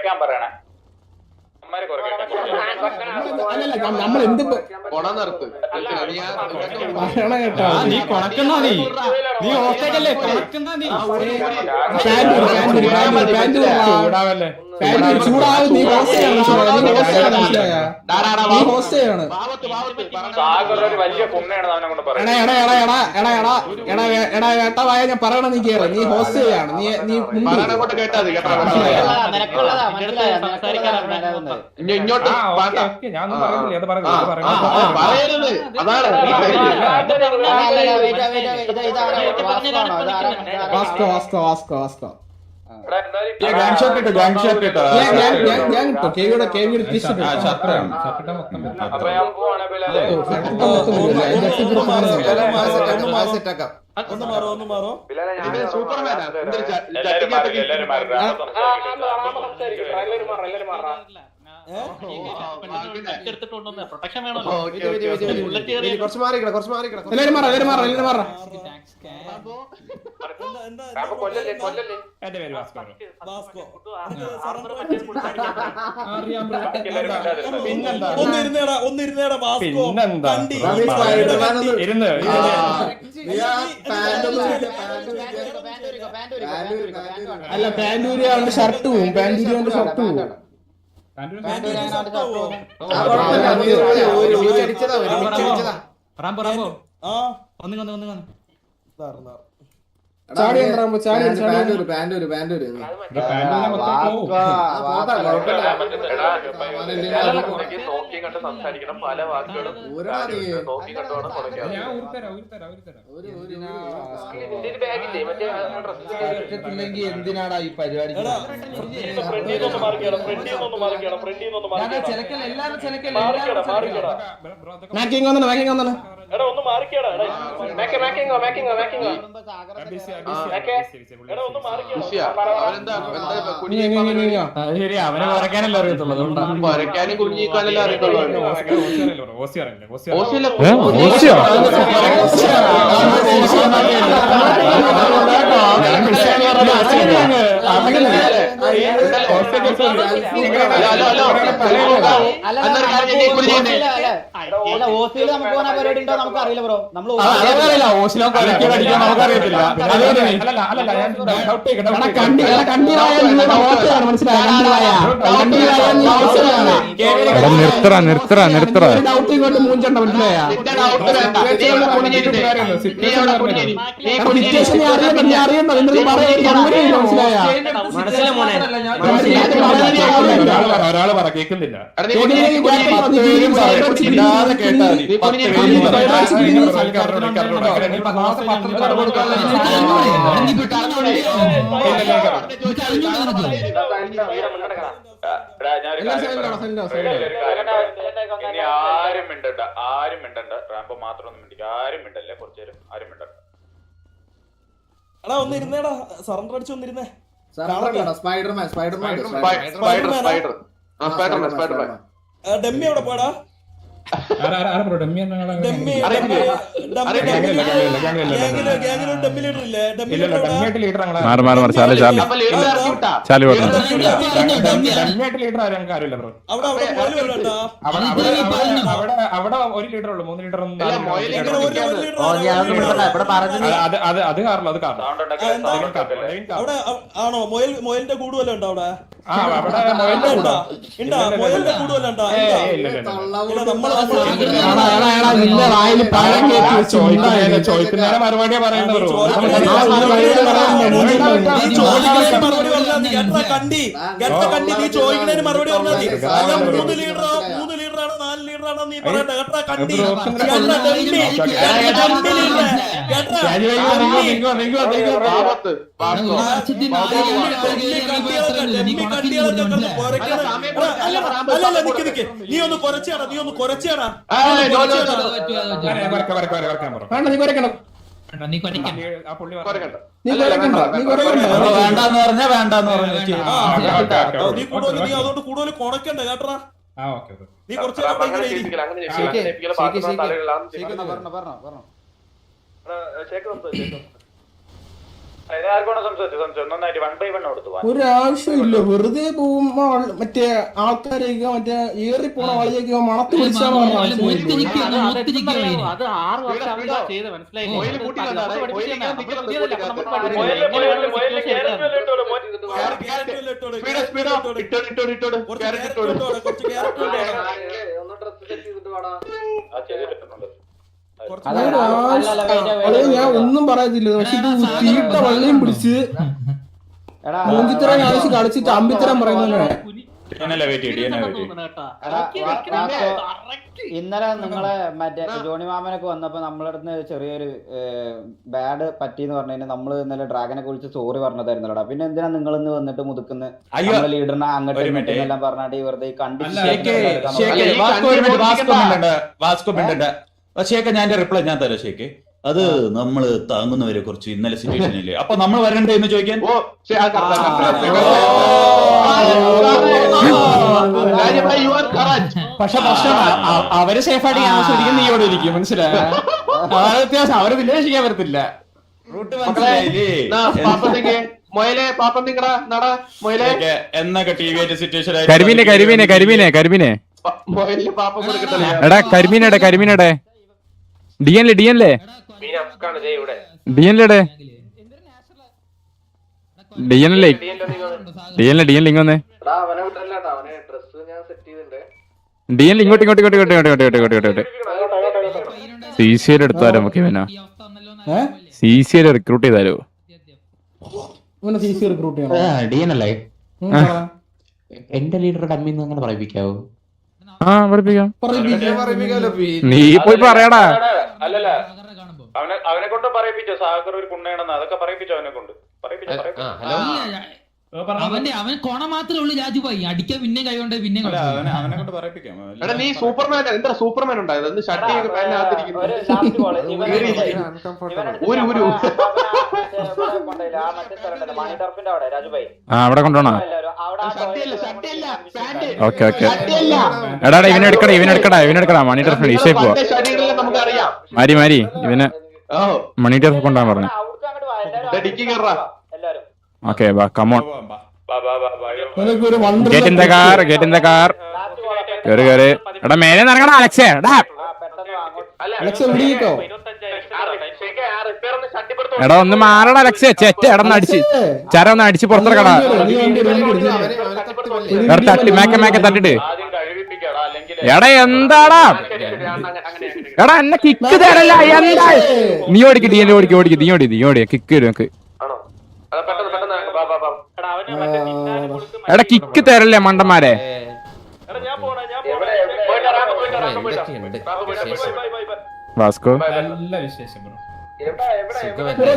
കുറയ്ക്കാൻ പറയണേ. നമ്മൾ എന്ത് നീ കൊണക്കുന്നോ നീ ഓക്കേക്കല്ലേ കൊണക്കുന്ന നീ ചൂടാവല്ലേ ചൂടാവും. നീ ഹോസ്റ്റയാണ്. വലിയ കുണ്ണയാണ് അവനെ കൊണ്ട് വേട്ടവായ ഞാൻ പറയണ നീ കേറ. നീ ഹോസ്റ്റയാണ്. നീ ഇങ്ങോട്ട് ഞാൻ പറയുന്നില്ല അത് പറയുന്നത് കുറച്ച് മാറിക്കട എന്റെ പേര് അല്ല പാൻറ്റൂരിയാണ്ട് ഷർട്ട് പോവും. പാൻറ്റൂരിയാണ്ട് ഷർട്ട് പോവും. നോക്കി കണ്ട് സംസാരിക്കണം. പല വാക്കുകളും നോക്കി കണ്ടോണം. എന്തിനാടാ ഈ പരിപാടി? ശരി അവനെ കുറയ്ക്കാനല്ലേ അറിയത്തുള്ളൂ. കുറയ്ക്കാനും കുഞ്ഞിക്കാനല്ലേ അറിയത്തുള്ളൂ. ഓസിയിൽ നമുക്ക് പോകാൻ പരിപാടി ഉണ്ടോ നമുക്ക് അറിയില്ല ബ്രോ. നമ്മൾ മൂഞ്ചണ്ട മനസ്സിലായ ഒരാള് പറ കേൾക്കുന്നില്ല. ഇനി ആരും മിണ്ടണ്ട, ആരും മിണ്ടണ്ട. റാമ്പ് മാത്രം ഒന്നും മിണ്ടിക്ക. ആരും മിണ്ടല്ലേ കുറച്ചു നേരം. ആരും മിണ്ടണ്ട. എടാ ഒന്ന് ഇരുന്നേടാ. സറണ്ടർ അടിച്ച് ഒന്നിരുന്നേ. ഡെമ്മി എവിടെ പോടാ? ഡെമ്മി അവിടെ 1 ലിറ്റർ ഉള്ളു. 3 ലിറ്റർ ഒന്നും അത് കാറില്ല. അത് അവിടെ ആണോ? മൊയലിന്റെ കൂടുവല്ല ഉണ്ടോ അവിടെ? അവിടെ മൊയലിന്റെ കൂടുവല്ല ഉണ്ടോ? ചോദിക്കുന്നേരം മറുപടിയാ പറയുന്നത്. കണ്ടി നീ ചോദിക്കുന്നതിന് മറുപടി പറഞ്ഞാൽ മതി. 3 ലീറ്ററാണോ 4 ലീറ്ററാണോ നീ പറയട്ടെ കേട്ടാ. കണ്ടി നീ ഒന്ന് കുറച്ചാടാ. നീ ഒന്ന് കുറച്ചാടാ. അതുകൊണ്ട് കൂടുതൽ കൊണക്കണ്ട കേട്ടാ. നീ കുറച്ച് ഒരാവശ്യമില്ല, വെറുതെ പോകുമ്പോ മറ്റേ ആൾക്കാരെയൊക്കെ മറ്റേ ഏറി പോണ ആളിലേക്ക് മണത്ത് പിടിച്ചാണ് ഞാൻ ഒന്നും പറയത്തില്ല. പക്ഷെ ഇത് തീട്ട വള്ളിയും പിടിച്ച് മൂഞ്ചിത്തരം കാണിച്ച് കളിച്ചിട്ട് അമ്പിത്തരം പറയുന്നല്ലേ. ഇന്നലെ നിങ്ങളെ മറ്റേ ജോണി മാമനൊക്കെ വന്നപ്പോ നമ്മളടുത്ത് ചെറിയൊരു ബാഡ് പറ്റിന്ന് പറഞ്ഞു. നമ്മള് ഇന്നലെ ഡ്രാഗനെ കുറിച്ച് സോറി പറഞ്ഞതായിരുന്നല്ലോടാ. പിന്നെ എന്തിനാ നിങ്ങൾ ഇന്ന് വന്നിട്ട് മുതുക്കുന്ന ലീഡറിനെ അങ്ങോട്ടും ഇങ്ങോട്ടും എല്ലാം പറഞ്ഞാട്ട് വെറുതെ ഷേഖ് ഞാൻ റിപ്ലൈ ഞാൻ തരാം ഷേഖ്. അത് നമ്മള് താങ്ങുന്നവരെ കുറിച്ച് ഇന്നലെ സിറ്റുവേഷനില്ലേ, അപ്പൊ നമ്മൾ വരണ്ടേ എന്ന് ചോദിക്കാൻ. പക്ഷെ പ്രശ്നം അവര് സേഫായിട്ട് ഞാൻ ശരിക്കും നീയോട് ഇരിക്കും, മനസ്സിലായ വ്യത്യാസം. അവര് പിന്നെ രക്ഷിക്കാൻ പറ്റത്തില്ല. എന്നൊക്കെ ടി വി ആയിട്ട് സിറ്റുവേഷൻ എടാ കരിമീനടെ ഡിഎൻലെ ഡിഎൻലെ ഇങ്ങൊന്നേ ഡിഎൻലെ ഇങ്ങോട്ട് സിസിയിൽ എടുത്താലോ നമുക്ക് ഇവനാ സിസിയിൽ റിക്രൂട്ട് ചെയ്താലോ റിക്രൂട്ട് ചെയ്യണം. ഡിഎനല്ലേ എന്റെ ലീഡറുടെ അമ്മീന്ന് അങ്ങനെ പറയിപ്പിക്കാവോ? ആ പറയിപ്പിക്കാം. നീ പോയി പറയടാ. അല്ലല്ല അവനെ കൊണ്ട് പറയിപ്പിച്ചോ. സാഗർ ഒരു കുണ്ണയാണെന്ന് അതൊക്കെ പറയിപ്പിച്ചോ. അവനെ കൊണ്ട് അവൻ കൊണ മാത്രമേ ഉള്ളൂ രാജുഭായി. അടിക്കാൻ പിന്നെ കൈകൊണ്ട് പിന്നെ അവനെ കൊണ്ട് പറയിപ്പിക്കാം. നീ സൂപ്പർമാൻ എന്താ സൂപ്പർമാൻ ഉണ്ടായത്? ഷട്ടിയൊക്കെ അവിടെ കൊണ്ടുപോണോ? Okay okay. എടാ ഇവനെടുക്കടാ മണി ടർഫ് ഈശോയിൽ പോവാ. മാരി ഇവന് മണി ടർഫ് കൊണ്ടുപോകാൻ പറഞ്ഞു. ഓക്കെ ബാ come on. Get in the car. കേറ്. എടാ മേലെ നിറങ്ങണ അലക്സേ. എടാ ഒന്ന് മാറടാ അലക്സേ. ചെറ്റ എടന്ന് അടിച്ച് ചര ഒന്ന് അടിച്ച് പുറത്തിറക്കടാ. മേക്ക തട്ടിട്ട്. എടാ എന്താടാ എടാ എന്നെ കിക്ക് തരല്ല. എന്താ നീ ഓടിക്ക് നീ ഓടിക്ക കിക്ക് തരും എനിക്ക്. എടാ കിക്ക് തരല്ലേ മണ്ടന്മാരെ. വാസ്കോ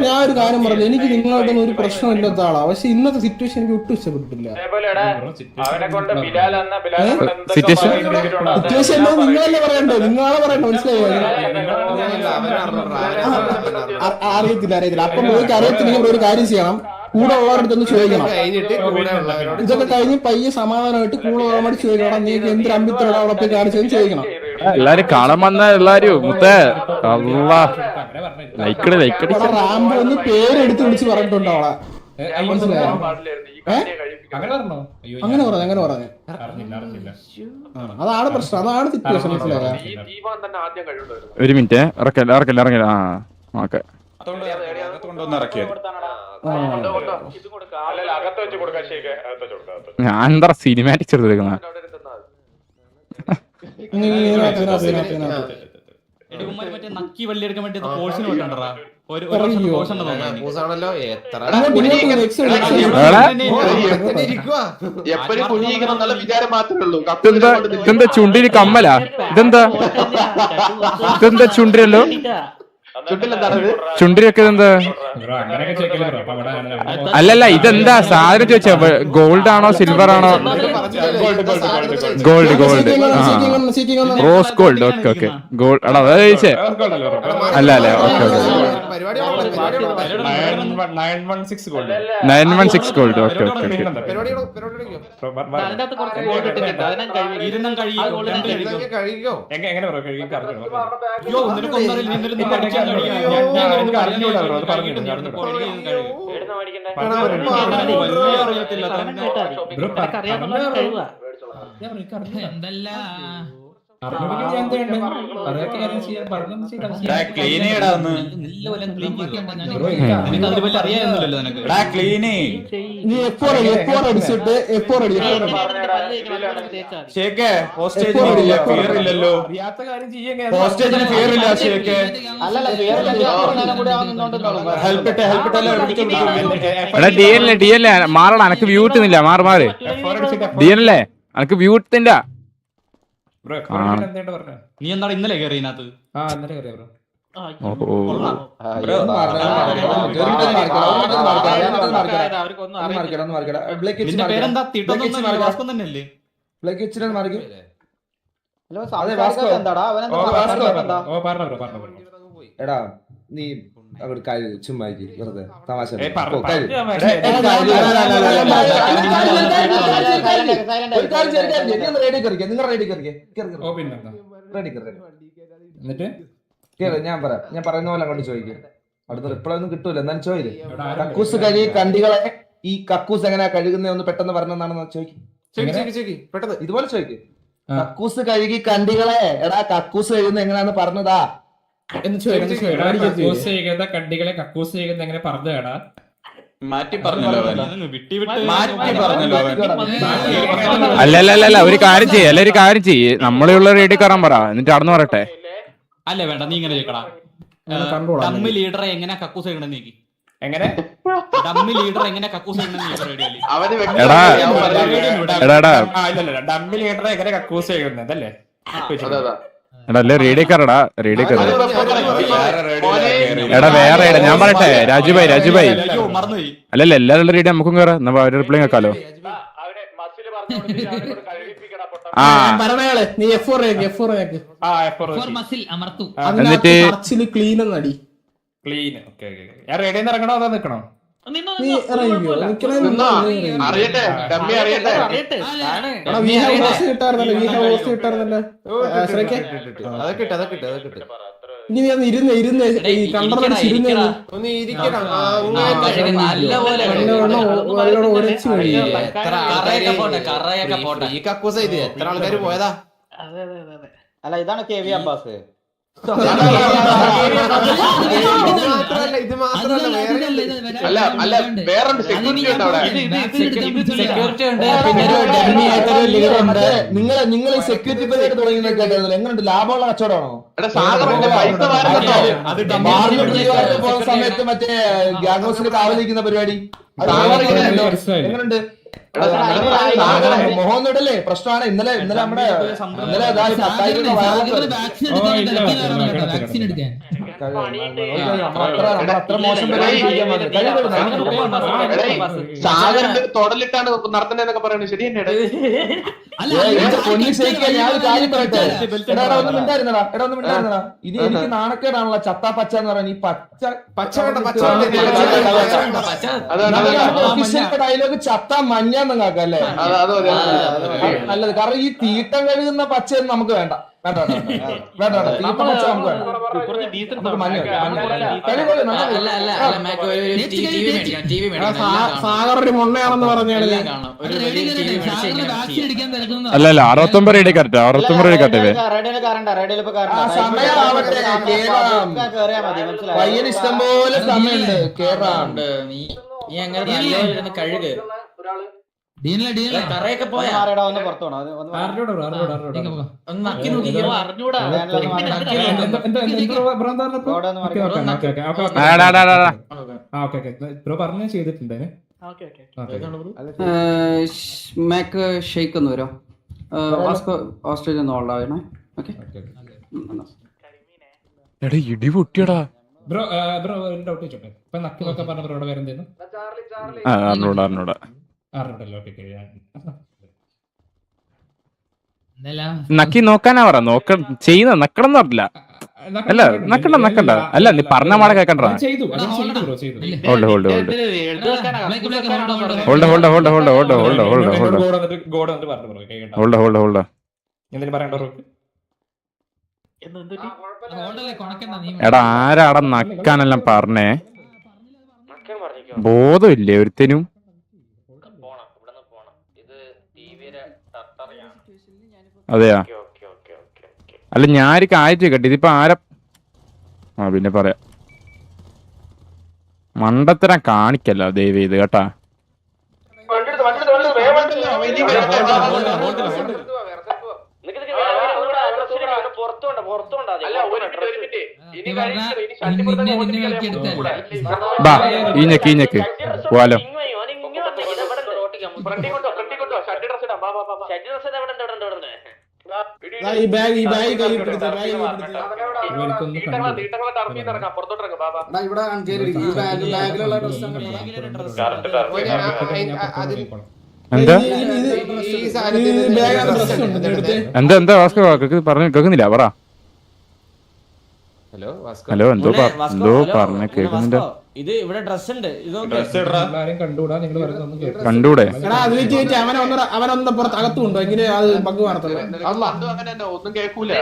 ഞാൻ ഒരു കാര്യം പറഞ്ഞു, എനിക്ക് നിങ്ങളോടൊന്നും ഒരു പ്രശ്നമില്ലാത്ത ആളാ. പക്ഷെ ഇന്നത്തെ സിറ്റുവേഷൻ എനിക്ക് ഒട്ടും ഇഷ്ടപ്പെട്ടിട്ടില്ല. സിറ്റുവേഷൻ നിങ്ങളല്ലേ പറയണ്ടോ, മനസ്സിലായോ? അറിയത്തില്ല. അപ്പം പോയിട്ട് അറിയത്തില്ലെങ്കിൽ ഒരു കാര്യം ചെയ്യണം, കൂടെ ഉള്ളവരുടെ ചോദിക്കണം. ഇതൊക്കെ കഴിഞ്ഞ് പയ്യെ സമാധാനമായിട്ട് കൂടെ ഉള്ളവരോട് ചോദിക്കണം, നീക്ക് എന്തൊരു അമ്പിത്തരോടെ അവിടെ പോയി കാണിച്ചതെന്ന് ചോദിക്കണം. എല്ലാരും കാണാൻ വന്ന എല്ലാരും മുത്തേ ലൈക്കടി റാംബോ ഒന്ന് പേരെടുത്ത് വിളിച്ച് പറഞ്ഞിട്ടുണ്ടോ അവളെ? മനസ്സിലായോ? അങ്ങനെ പറഞ്ഞു. അതാണ് പ്രശ്നം, അതാണ് സിറ്റുവേഷൻ. മനസ്സിലായോ? ഒരു മിനിറ്റ് ഇറക്കില്ല. ആ ഓക്കെ. ഞാൻ എന്താ സിനിമാറ്റിക്സ് എടുത്തിരിക്കുന്ന മറ്റേ നക്കി വള്ളി എടുക്കാൻ വേണ്ടി പോർഷൻ വിട്ടണ്ടാ. ഇതെന്താ ചുണ്ടിന് കമ്മലാ? ഇതെന്താ ചുണ്ടിലല്ലോ? ചുണ്ടിലൊക്കെ ഇതെന്താ? അല്ലല്ല ഇതെന്താ സാധനം ചോദിച്ചാ? ഗോൾഡ് ആണോ സിൽവർ ആണോ? Gold rose gold. Okay gold. എടാ അതാ ചോദിച്ചേ? അല്ല ഓക്കെ. പരിപാടി 916 gold 916 gold. Okay okay okay. കഴിയോ എങ്ങനെ എന്തല്ല നീ F4 അടിച്ചിട്ട് F4 അടി. അറിയാത്ത കാര്യം ചെയ്യാൻ ഹോസ്റ്റേജിന് ഫിയർ ഇല്ല ഷേക്ക്. അല്ലല്ല എടാ ഡി എൽ മാറടാ, എനക്ക് വ്യൂ കിട്ടുന്നില്ല. മാറ് ഡി എൽ അല്ലേ, എനക്ക് വ്യൂ കിട്ടില്ല. നീ എന്താണ് ഇന്നലെ കയറി ഇതിനകത്ത്? ഇന്നലെ കയറിയ ബ്രോ. പേരെന്താ? തന്നെയല്ലേ? എടാ നീ അങ്ങോട്ട് കാര്യം ചുമ്മാ വെറുതെ തമാശ ഞാൻ പറയുന്ന പോലെ അങ്ങോട്ട് ചോദിക്കും. അവിടുന്ന് റിപ്ലൈ ഒന്നും കിട്ടൂല. എന്നാലും ചോദിക്കും കക്കൂസ് കഴുകി കണ്ടികളെ ഈ കക്കൂസ് എങ്ങനെയാ കഴുകുന്ന ഒന്ന് പെട്ടെന്ന് പറഞ്ഞെന്നാണെന്ന് ചോദിക്കും. പെട്ടെന്ന് ഇതുപോലെ ചോദിക്കും. കക്കൂസ് കഴുകി കണ്ടികളെ എടാ കക്കൂസ് കഴുകുന്ന എങ്ങനെയാന്ന് പറഞ്ഞതാ കണ്ടികളെ കക്കൂസ് ചെയ്യുന്ന എങ്ങനെ പറഞ്ഞു കേടാ? മാറ്റി പറഞ്ഞല്ലോ. അല്ലല്ല ഒരു കാര്യം ചെയ്യ്, നമ്മളുള്ള റേഡിയോ കയറാൻ പറ, എന്നിട്ട് അടന്നു പറയട്ടെ. അല്ല വേണ്ട, നീ ഇങ്ങനെ ചോദിക്കടാ. ഡമ്മി ലീഡറെ എങ്ങനെ കക്കൂസ് ചെയ്യണം നീക്കി? എങ്ങനെ ഡമ്മി ലീഡർ എങ്ങനെ കക്കൂസ് ചെയ്യണം? ഡമ്മി ലീഡറെ എങ്ങനെ കക്കൂസ് ചെയ്യുന്നതല്ലേ? എടാ അല്ലേ റേഡിയോ കയറടാ, റേഡിയോ കയറ. എടാ വേറെ ഞാൻ പറയട്ടെ, രാജുഭായി അല്ലല്ല എല്ലാവരുടെ റേഡിയോ നമുക്കും കയറാം. എന്നാ അവരുടെ റിപ്ലൈ കേൾക്കാലോ. നീ F4 എന്നിട്ട് ക്ലീൻ എന്നടി. ക്ലീൻ. ഓക്കെ ഞാൻ റേഡിയോന്ന് ഇറങ്ങണോ അതോ നിക്കണോ? നീ ഇറങ്ങിയോ? അറിയട്ടെ ഡമ്മി അറിയട്ടെ. ഇനി നീ ഇരുന്ന് കണ്ടറിച്ചിരുന്നേ ഒന്ന് ഇരിക്കണം. ഈ കക്കൂസ ഇത് എത്ര ആൾക്കാര് പോയതാ? അല്ല ഇതാണ് കെ വി അബ്ബാസ്. ഇത് മാത്രല്ല അല്ല വേറെ സെക്യൂരിറ്റി ഉണ്ട് അവിടെ. സെക്യൂരിറ്റി ഉണ്ട്. നിങ്ങൾ സെക്യൂരിറ്റി പരിപാടി തുടങ്ങി എങ്ങനെയുണ്ട്? ലാഭമുള്ള കച്ചവടമാണോ? പോകുന്ന സമയത്ത് മറ്റേ ഗ്യാങ് ഹൗസിൽ കാവലിരിക്കുന്ന പരിപാടി എങ്ങനെയുണ്ട്? മോഹൻ ഇടല്ലേ പ്രശ്നമാണ്. ഇന്നലെ നമ്മുടെ അത്ര മോശം തൊടലിട്ടാണ് നടത്തുന്നതെന്നൊക്കെ പറയുന്നത് ശരി തന്നെയാണ്. പൊന്നി ശരിക്കും ഞാൻ ഒരു കാര്യം പറയട്ടെ. എടാ ഒന്നും മിണ്ടായിരുന്നടാ. ഇത് എനിക്ക് നാണക്കേടാണല്ലോ ചത്ത പച്ച എന്ന് പറയുന്നത്. ഈ ഡയലോഗ് ചത്ത മഞ്ഞ എന്നല്ലേ നല്ലത്. കാരണം ഈ തീട്ടം കഴുകുന്ന പച്ചയൊന്നും നമുക്ക് വേണ്ട. തീട്ടം പച്ച നമുക്ക് വേണ്ട. സാഗറൊരു മൊണ്ണയാണെന്ന് പറഞ്ഞാണ്. അല്ലല്ല 69 റേഡിയോ കറക്റ്റ്. 69 radio correct. പയ്യന് ഇഷ്ടംപോലെ സമയമുണ്ട് കേറാം. കഴുക് കറയൊക്കെ പോയാ ഒന്ന് പുറത്തു പറഞ്ഞു ചെയ്തിട്ടുണ്ട്. മാക്ക് ഷെയ്ക്ക് ഒന്ന് വരോ? ഓസ്ട്രേലിയ ഒന്ന് ഓൾഡാവണേ. ഓക്കെ എടാ ഇടി പൊട്ടിയടാ. ബ്രോ ഒരു ഡൗട്ട് ചോദിച്ചോട്ടെ. ഇപ്പൊ നക്കി നോക്കാൻ പറഞ്ഞ ബ്രോയുടെ പേരെന്തേന്നു? അറിഞ്ഞൂടാ. എന്തല്ല നക്കി നോക്കാനാ പറ. നക്കണം എന്ന് പറഞ്ഞില്ല. അല്ല നക്കണ്ട അല്ല നീ പറഞ്ഞ മാടെ കേക്കണ്ട hold hold hold hold hold hold hold hold hold hold hold hold hold എടാ ആരാടാ നക്കാനെല്ലാം പറഞ്ഞേ ബോധമില്ലേ ഒരുത്തനും അതെയാ അല്ല ഞാനൊക്കെ ആയിട്ട് കേട്ടെ ഇതിപ്പോ ആരാ പിന്നെ പറയാം മണ്ടത്തരം കാണിക്കല്ല ദയവ് ചെയ്ത് കേട്ടാ ബാ ഈഞ്ഞക്ക് പോവാലോ ഈ ബാഗ് എന്താ എന്താ വാസ്കോ പറഞ്ഞു കേൾക്കുന്നില്ല പറ ഹലോ എന്തോ പറഞ്ഞ കേൾക്കുന്നില്ല ഇത് ഇവിടെ ഡ്രസ് ഉണ്ട് കണ്ടൂടെ അവനൊന്ന് പുറത്ത് അകത്തുണ്ടോ എങ്ങനെ അത് ബഗ് കാണത്തുള്ളൂ ഒന്നും കേൾക്കൂല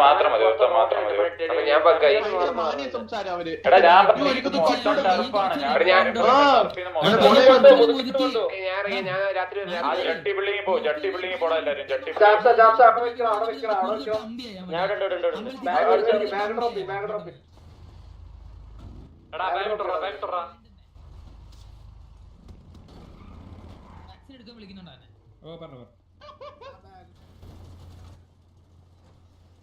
മാത്രം മതി ജട്ടി ബിൽഡിംഗിൽ പോ ജട്ടി ബിൽഡിംഗിൽ പോടാ എല്ലാരും ജട്ടി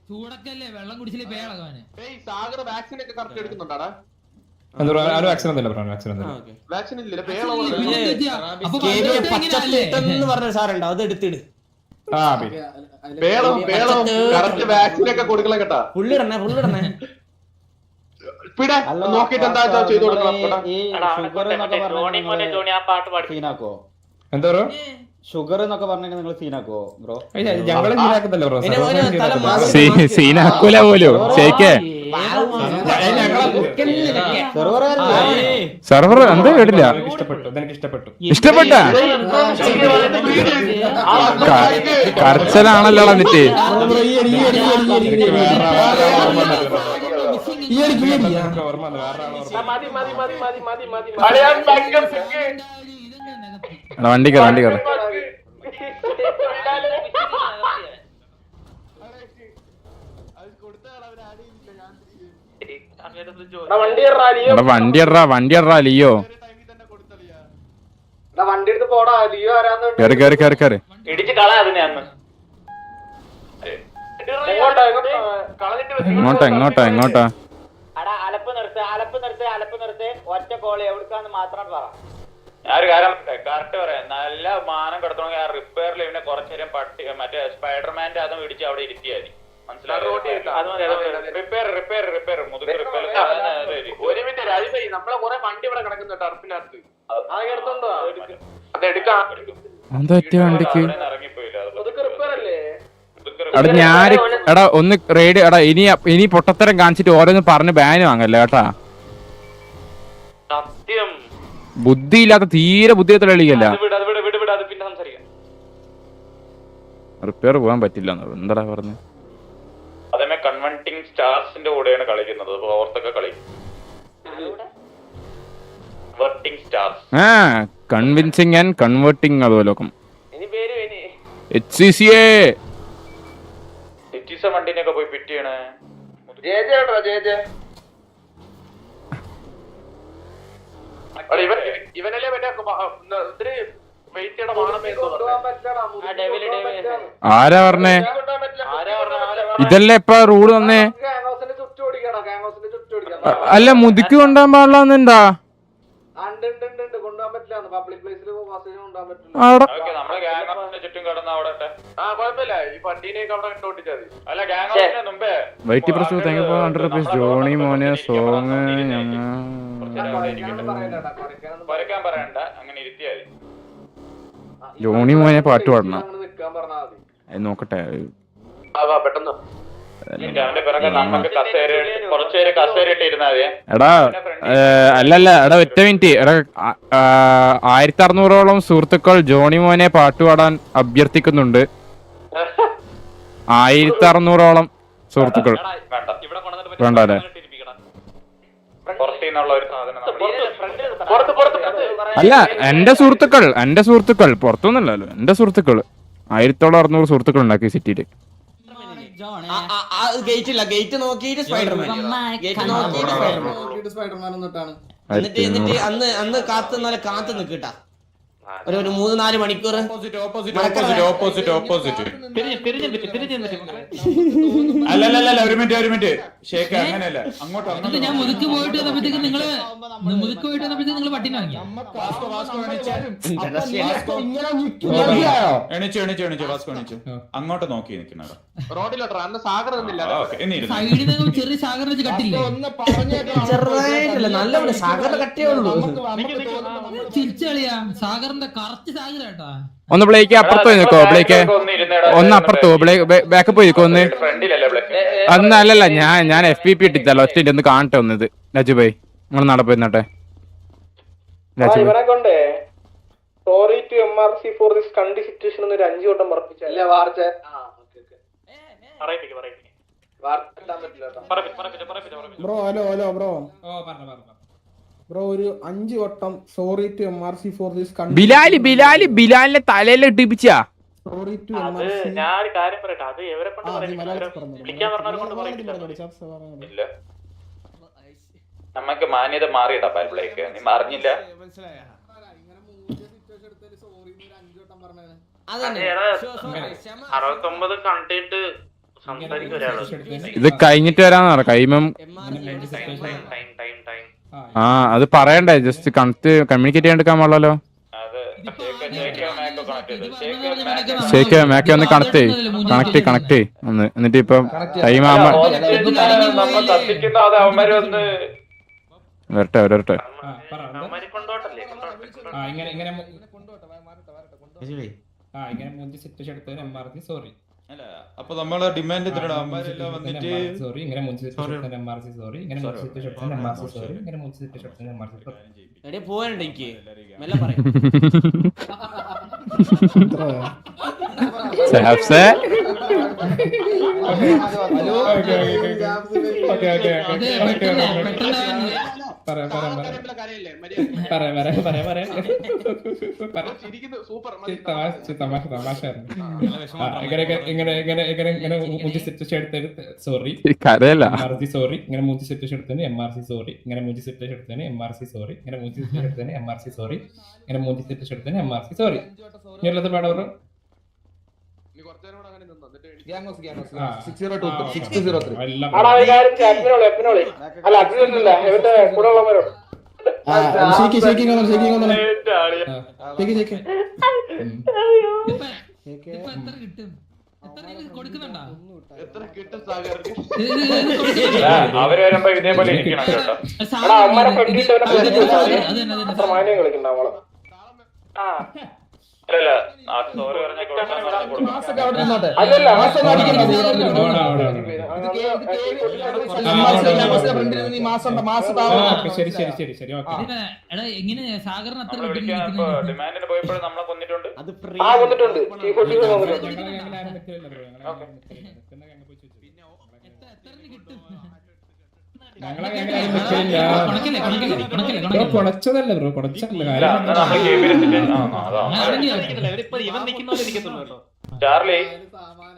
ചൂടക്കല്ലേ വെള്ളം കുടിച്ചില്ലേ പേളകാന് സാഗർ വാക്സിൻ ഒക്കെ കറക്റ്റ് എടുക്കുന്നുണ്ടാടാ വാക്സിൻ ഇല്ല പറഞ്ഞ സാറുണ്ടോ അത് എടുത്തിട് കറക്റ്റ് വാക്സിൻ ഒക്കെ കൊടുക്കണം കേട്ടാ പുള്ളിടണേ നോക്കിട്ട് എന്താ ചെയ്തു കൊടുക്കണം എന്താ ഷുഗർ എന്നൊക്കെ പറഞ്ഞാൽ നിങ്ങൾ സീനാക്കോ ബ്രോ? സീനാക്കൂല പോലും ശരിക്കേ സെർവർ എന്താ കേട്ടില്ല ഇഷ്ടപ്പെട്ട കരച്ചലാണല്ലോ എന്നിട്ട് വണ്ടി കയറ വണ്ടി ഇടറാ ലിയോ കേറി ഇടിച്ച് കളയാ അതിനെ അന്ന് എങ്ങോട്ടാ അലപ്പ് നിർത്ത് ഒറ്റ കോളി എവിടുക്കാന്ന് മാത്രം പറ. ഞാനൊരു കാര്യം കറക്റ്റ് പറയാം. നല്ല മാനം കിടത്തണമെങ്കിൽ ആ റിപ്പയറിൽ ഇവനെ കുറച്ചു നേരം പട്ടി മറ്റേ സ്പൈഡർമാന്റെ അതും ഇടിച്ച് അവിടെ ഇരുത്തിയാൽ മനസ്സിലായി. റിപ്പയർ മുതുക് റിപ്പയർ. ഒരു മിനിറ്റ് രാജീവ്, നമ്മളെ കുറെ വണ്ടി ഇവിടെ കിടക്കുന്നു ടർഫിനകത്ത്. അതെടുത്തോണ്ടോ? അതെടുക്കാം. വണ്ടിക്ക് ഇറങ്ങിപ്പോയില്ല. റിപ്പയർ അല്ലേ? എടാ ഞാന് എടാ ഒന്ന് റേഡ് എടാ ഇനി പൊട്ടത്തരം കാണിച്ചിട്ട് ഓരോന്ന് പറഞ്ഞ് ബാന് വാങ്ങല്ലേ കേട്ടാ. സത്യം ബുദ്ധിയില്ലാത്ത തീരെ ബുദ്ധിയത്തെ കളിക്കല്ല. റിപ്പയർ പോകാൻ പറ്റില്ല എന്താ പറഞ്ഞു. അതേ കൺവെർട്ടിംഗ് സ്റ്റാർസിന്റെ കൂടെയാണ് കളിക്കുന്നത്. ഓർത്തൊക്കെ കളി കൺവിൻസിങ് ആൻഡ് കൺവേർട്ടിങ് അതുപോലെ HCCA വണ്ടിനൊക്കെ പോയി പിറ്റ് ചെയ്യണേ. ഇവനല്ലേ മറ്റേ ആരാ പറഞ്ഞേ? ഇതല്ലേ ഇപ്പൊ റൂള് വന്നേ. അല്ല മുതുക്കി കൊണ്ടുപോകാൻ പാടില്ലാന്നുണ്ടാ? വൈറ്റി പ്രസ് ജോണി മോനെ സോങ് പറയണ്ട അങ്ങനെ ഇരുത്തിയാൽ ജോണി മോനെ പാട്ട് പാടണം. നിക്കാൻ പറഞ്ഞാൽ മതി. അത് നോക്കട്ടെ. പെട്ടെന്ന് അവന്റെ പിറകെ നമുക്ക് കുറച്ചുപേര് കസേര ഇട്ടിരുന്നാ മതി. എടാ അല്ലല്ല എടാ ഒറ്റ മിനിറ്റ്. എടാ 1600ഓളം സുഹൃത്തുക്കൾ ജോണി മോനെ പാട്ടുപാടാൻ അഭ്യർത്ഥിക്കുന്നുണ്ട്. 1600ഓളം സുഹൃത്തുക്കൾ. വേണ്ട അല്ലേ? പുറത്തുനിന്നുള്ള ഒരു സാധനം അല്ല എന്റെ സുഹൃത്തുക്കൾ പുറത്തൊന്നുമല്ലല്ലോ. എന്റെ സുഹൃത്തുക്കൾ 1600 സുഹൃത്തുക്കൾ ഉണ്ടാക്കി സിറ്റിയില്. ഗേറ്റ് നോക്കിയിട്ട് സ്പൈഡർമാൻ എന്നിട്ട് അന്ന് കാത്തു നിക്കട്ടാ ഒരു 3-4 മണിക്കൂർ. അല്ലല്ല ഒരു മിനിറ്റ് ഷേക്ക് അങ്ങനെയല്ല. അങ്ങോട്ടോ ഞാൻ മുതുക്ക് പോയിട്ട് വന്നപ്പോഴത്തേക്ക് നിങ്ങള് പട്ടിണി വാങ്ങി. എണീച്ചു വാസ്കോ എണീച്ചു. അങ്ങോട്ട് നോക്കി നിൽക്കുന്ന റോഡിലോട്ടോ അന്ന് സാഗർ തന്നില്ല. സൈഡിൽ നിന്ന് ചെറിയ സാഗർ വെച്ച് കട്ടില്ലേ? ചെറുതായിട്ടല്ല നല്ലപോലെ സാഗറിന്റെ കട്ടിയേ ഉള്ളൂ. തിരിച്ചു കളിയാ. സാഗറിന്റെ കറക്റ്റ് സാഗർ കേട്ടാ. ഒന്ന് ബ്ലേക്ക് അപ്പുറത്ത് പോയി നിൽക്കോ. ബ്ലേക്ക് ഒന്ന് അപ്പുറത്ത് ബാക്ക് പോയി നിൽക്കോ. ഒന്ന് അന്ന് അല്ലല്ല ഞാൻ FPP ഇട്ടിത്തല്ലോ. ഒറ്റ ഒന്ന് കാണട്ടെ ഒന്നത്. രാജുഭായി നിങ്ങൾ നാളെ പോയി നിന്നട്ടെ. ഇവനെ കൊണ്ടേ sorry to MRC for this കണ്ടി സിറ്റുവേഷൻ ഒരു 5 വട്ടം പറപ്പിച്ചല്ലേ വാർച്ച. ബ്രോ ഹലോ ബ്രോ ഒരു 5 വട്ടം sorry to MRC for this ബിലാലിനെ തലയിൽ ഇട്ടിപ്പിച്ചാ. Sorry to MRC. ഞാൻ ഒരു കാര്യം പറയട്ടെ. അത് എവരെ കൊണ്ട് വിളിക്കാൻ പറഞ്ഞവരെ കൊണ്ട് പറയില്ല. നമുക്ക് മാന്യത മാറിയിട്ടാ പൈപ്പിലേക്ക്. നീ അറിഞ്ഞില്ല. കണ്ടിട്ട് ഇത് കഴിഞ്ഞിട്ട് വരാന്ന് പറ. കൈമം അത് പറയണ്ടേ. ജസ്റ്റ് കമ്മ്യൂണിക്കേറ്റ് ചെയ്യാൻ പാടില്ലല്ലോ. ഷേക്ക് മേക്കെ ഒന്ന് കണക്ട് ഒന്ന്. എന്നിട്ട് ഇപ്പം ടൈം ആവുമ്പോ വരട്ടെ. അപ്പൊ നമ്മളെ ഡിമാൻഡ് വന്നിട്ട് പോവാനുണ്ട് എനിക്ക് മെല്ലെ പറയാം. സോറി കരയല്ല. സോറി ഇങ്ങനെ മൂഞ്ചി സിറ്റുവേഷൻ എടുത്തതിന് MRC സോറി. ഇങ്ങനെ മൂഞ്ചി സിറ്റുവേഷൻ എടുത്തതിന് MRC സോറി. ഇങ്ങനെ മൂഞ്ചി സിറ്റുവേഷൻ എടുത്തതിന് MRC സോറി. ഇങ്ങനെ മൂഞ്ചി സിറ്റുവേഷൻ എടുത്തതിന് MRC സോറി. ഇങ്ങനത്തെ പാടം അവര് വരുമ്പോ ഇതേപോലെ ഇരിക്കണം കേട്ടോ. അല്ലല്ല സോറി പറഞ്ഞ ഡിമാൻഡിന് പോയപ്പോഴും നമ്മളെ കൊന്നിട്ടുണ്ട്. കൊടച്ചതല്ല ബ്രോ, കൊടച്ചല്ല.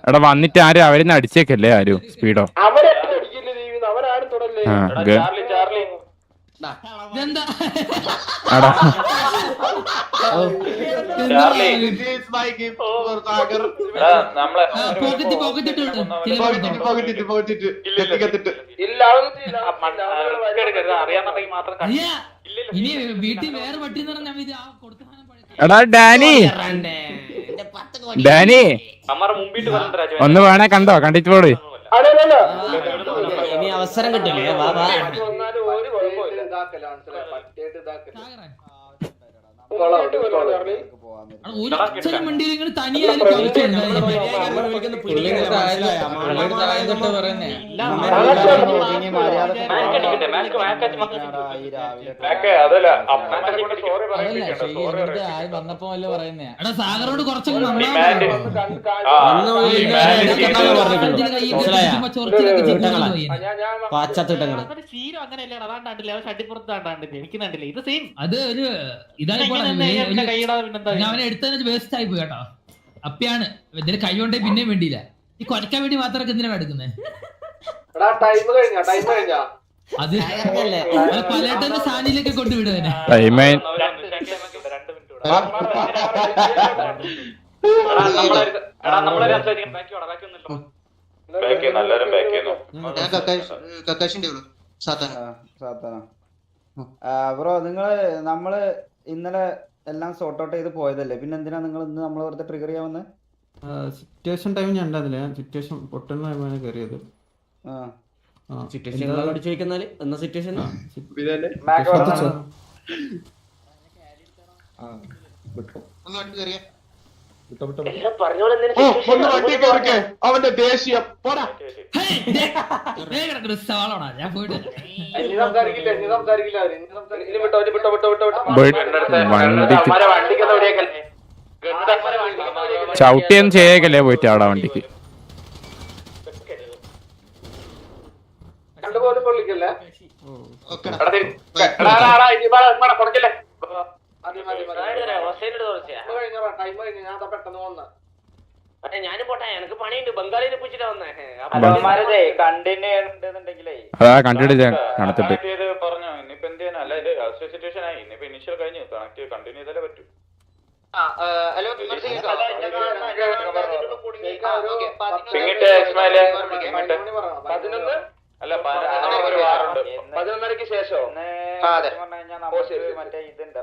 എടാ വന്നിട്ട് ആരും അവരിന്ന് അടിച്ചേക്കല്ലേ ആരും സ്പീഡോ. ഇനി വീട്ടിൽ വേറെ പട്ടി കൊടുത്ത. എടാ ഡാനി ഒന്ന് വേണേ കണ്ടോ, കണ്ടിട്ട് പോട്. ഇനി അവസരം കിട്ടില്ലേ. ഒരു അച്ഛനും വണ്ടിയിൽ ഇങ്ങനെ തനിയായി കളിച്ചിട്ടുണ്ടായിരുന്നു. എടാ സാഗറോട് കുറച്ചൊക്കെ അത് ഒരു ഇതായി അവനെ എടുത്തതിന് വേസ്റ്റ് ആയി പോയി കേട്ടോ. അപ്പിയാണ് ഇതിന് കൈ കൊണ്ടേ പിന്നെയും വേണ്ടിയില്ല. ഈ കൊലക്കാൻ വേണ്ടി മാത്രമൊക്കെ എന്തിനാണ് എടുക്കുന്നത്? അത് പലട്ടന്റെ സാനിയിലൊക്കെ കൊണ്ടുവിടുവനെ. ബ്രോ നമ്മള് ഇന്നലെ എല്ലാം സോർട്ട് ഔട്ട് ചെയ്ത് പോയതല്ലേ, പിന്നെ എന്തിനാ നിങ്ങൾ ഇന്ന് നമ്മളെ വെറുതെ ട്രിഗർ ചെയ്യാൻ? സിറ്റുവേഷൻ ടൈം ഞാൻ ഉണ്ടായിരുന്നില്ല, ഞാൻ സിറ്റുവേഷൻ പൊട്ടുന്ന ടൈമാണ് കയറിയത്. അവന്റെ ദേഷ്യം ഞാൻ പോയിട്ട് ചവിട്ടിയൊന്നും ചെയ്യേക്കല്ലേ പോയിട്ട് അവിടെ വണ്ടിക്ക്. കണ്ടുപോലും കൊള്ളിക്കല്ലേ. ഞാനും പോട്ടെ, എനിക്ക് പണിയുണ്ട്. ബംഗാളിനെ പൂച്ചിട്ടാ വന്നേ. കണ്ടിന്യൂ ചെയ്യണ്ടെന്നുണ്ടെങ്കിലേ അതാ കണ്ടിട്ട് കണത്തിട്ട് പറഞ്ഞു. ഇനിയിപ്പോ എന്ത് ചെയ്യാനാ? അല്ല ഇത് സിറ്റുവേഷൻ ആയി. ഇനിയിപ്പോ ഇനിഷ്യൽ കഴിഞ്ഞു, കണക്ട് കണ്ടിന്യൂ ചെയ്താലേ പറ്റൂ. പിങ്ങിട്ട് ഇസ്മായില് അല്ല 11:00 ശേഷം മറ്റേ ഇതുണ്ട്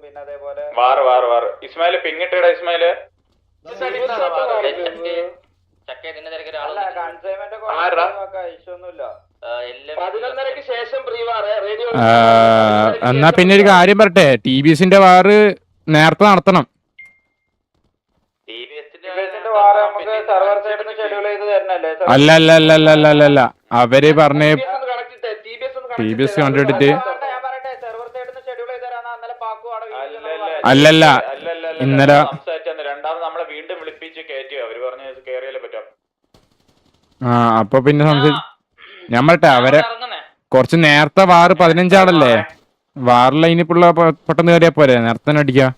പിന്നെ അതേപോലെ വാറ് ഇസ്മായില് പിങ്ങിട്ടേടാ. ഇസ്മായില് എന്നാ പിന്നെ ഒരു കാര്യം പറട്ടെ, TBSന്റെ വാറ് നേരത്തെ നടത്തണം. അല്ല അവര് പറഞ്ഞ് TBS കണ്ടിട്ട് അല്ലല്ല ഇന്നലെ രണ്ടാമത് നമ്മളെ വീണ്ടും വിളിപ്പിച്ച് കയറ്റിയോ. അവര് പറഞ്ഞ കേറിയാലേ പറ്റും. അപ്പൊ പിന്നെ ഞാൻ പറട്ടെ, അവരെ കുറച്ച് നേരത്തെ വാറ് 15 ആളല്ലേ, വാറിൽ അതിനിപ്പുള്ള പെട്ടെന്ന് കയറിയാ പോരെ, നേരത്തെ തന്നെ അടിക്കാം.